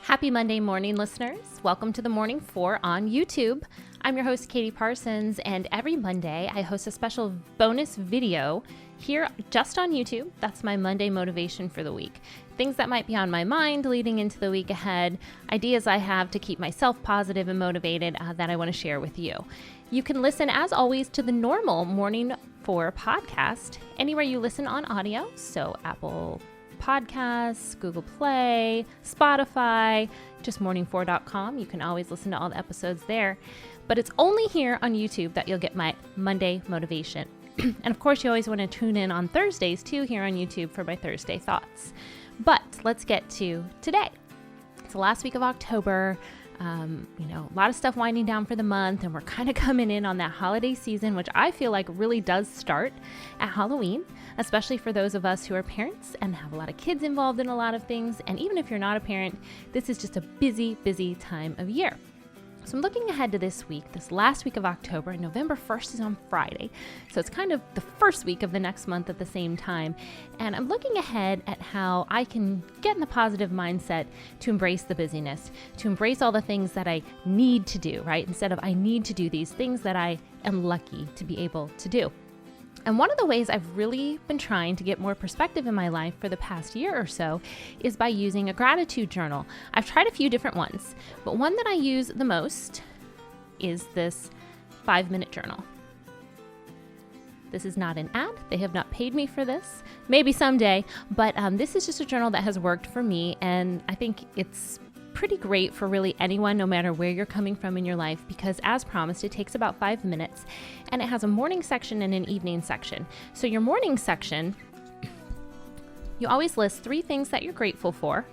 Happy Monday morning, listeners. Welcome to the Morning 4 on YouTube. I'm your host, Katie Parsons, and every Monday I host a special bonus video here just on YouTube. That's my Monday motivation for the week. Things that might be on my mind leading into the week ahead, ideas I have to keep myself positive and motivated that I want to share with you. You can listen, as always, to the normal Morning 4 podcast anywhere you listen on audio, so Apple Podcasts, Google Play, Spotify, just morning4.com. You can always listen to all the episodes there. But it's only here on YouTube that you'll get my Monday motivation. And of course, you always want to tune in on Thursdays too here on YouTube for my Thursday thoughts. But let's get to today. It's the last week of October. A lot of stuff winding down for the month, and we're kind of coming in on that holiday season, which I feel like really does start at Halloween, especially for those of us who are parents and have a lot of kids involved in a lot of things. And even if you're not a parent, this is just a busy, busy time of year. So I'm looking ahead to this week, this last week of October, and November 1st is on Friday. So it's kind of the first week of the next month at the same time. And I'm looking ahead at how I can get in the positive mindset to embrace the busyness, to embrace all the things that I need to do, right? Instead of I need to do these things that I am lucky to be able to do. And one of the ways I've really been trying to get more perspective in my life for the past year or so is by using a gratitude journal. I've tried a few different ones, but one that I use the most is this 5-minute journal. This is not an ad. They have not paid me for this. Maybe someday, but this is just a journal that has worked for me, and I think it's pretty great for really anyone, no matter where you're coming from in your life, because as promised, it takes about 5 minutes, and it has a morning section and an evening section. So your morning section, you always list 3 things that you're grateful for,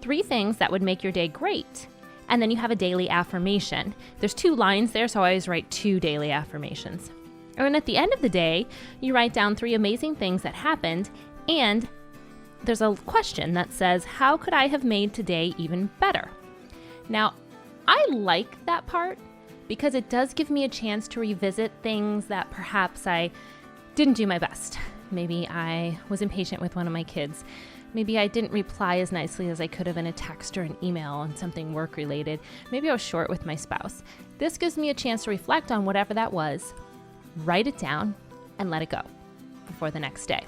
3 things that would make your day great, and then you have a daily affirmation. There's 2 lines there, so I always write 2 daily affirmations. And at the end of the day, you write down 3 amazing things that happened, and there's a question that says, how could I have made today even better? Now, I like that part because it does give me a chance to revisit things that perhaps I didn't do my best. Maybe I was impatient with one of my kids. Maybe I didn't reply as nicely as I could have in a text or an email on something work-related. Maybe I was short with my spouse. This gives me a chance to reflect on whatever that was, write it down, and let it go before the next day.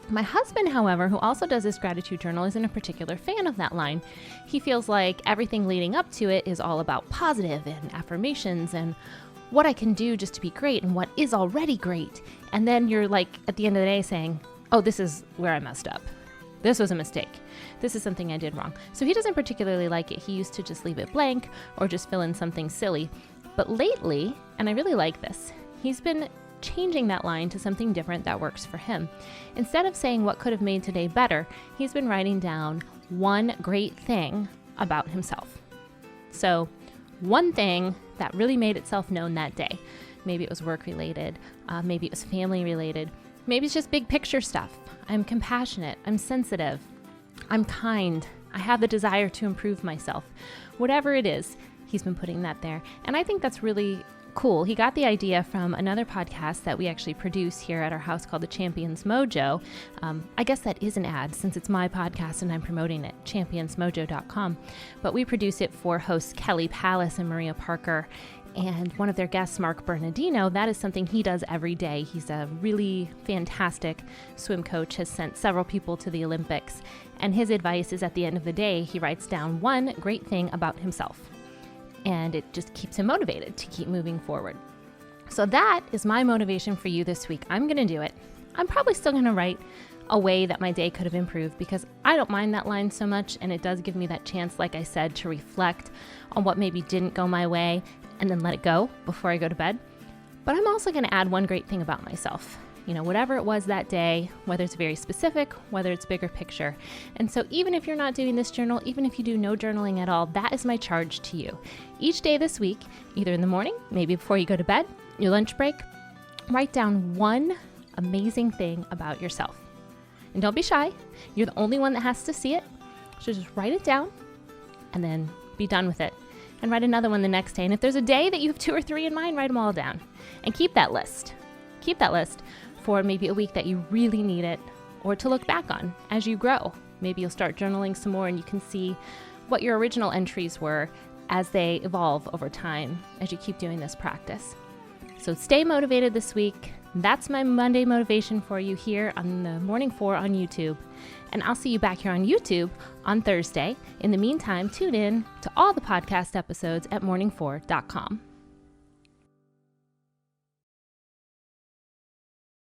My husband, however, who also does this gratitude journal, isn't a particular fan of that line. He feels like everything leading up to it is all about positive and affirmations and what I can do just to be great and what is already great. And then you're like, at the end of the day saying, oh, this is where I messed up. This was a mistake. This is something I did wrong. So he doesn't particularly like it. He used to just leave it blank or just fill in something silly. But lately, and I really like this, he's been changing that line to something different that works for him. Instead of saying what could have made today better, he's been writing down 1 great thing about himself. So 1 thing that really made itself known that day. Maybe it was work related, maybe it was family related, maybe it's just big picture stuff. I'm compassionate, I'm sensitive, I'm kind, I have the desire to improve myself. Whatever it is, he's been putting that there. And I think that's really cool. He got the idea from another podcast that we actually produce here at our house called the Mojo. I guess that is an ad since it's my podcast and I'm promoting it, championsmojo.com. But we produce it for hosts Kelly Pallas and Maria Parker. And one of their guests, Mark Bernardino, that is something he does every day. He's a really fantastic swim coach, has sent several people to the Olympics. And his advice is at the end of the day, he writes down 1 great thing about himself. And it just keeps him motivated to keep moving forward. So that is my motivation for you this week. I'm going to do it. I'm probably still going to write a way that my day could have improved because I don't mind that line so much, and it does give me that chance, like I said, to reflect on what maybe didn't go my way and then let it go before I go to bed. But I'm also going to add 1 great thing about myself. Whatever it was that day, whether it's very specific, whether it's bigger picture. And so even if you're not doing this journal, even if you do no journaling at all, that is my charge to you. Each day this week, either in the morning, maybe before you go to bed, your lunch break, write down 1 amazing thing about yourself. And don't be shy. You're the only one that has to see it. So just write it down and then be done with it. And write another one the next day. And if there's a day that you have 2 or 3 in mind, write them all down. And keep that list. Keep that list for maybe a week that you really need it, or to look back on as you grow. Maybe you'll start journaling some more and you can see what your original entries were as they evolve over time as you keep doing this practice. So stay motivated this week. That's my Monday motivation for you here on the Morning 4 on YouTube. And I'll see you back here on YouTube on Thursday. In the meantime, tune in to all the podcast episodes at morning4.com.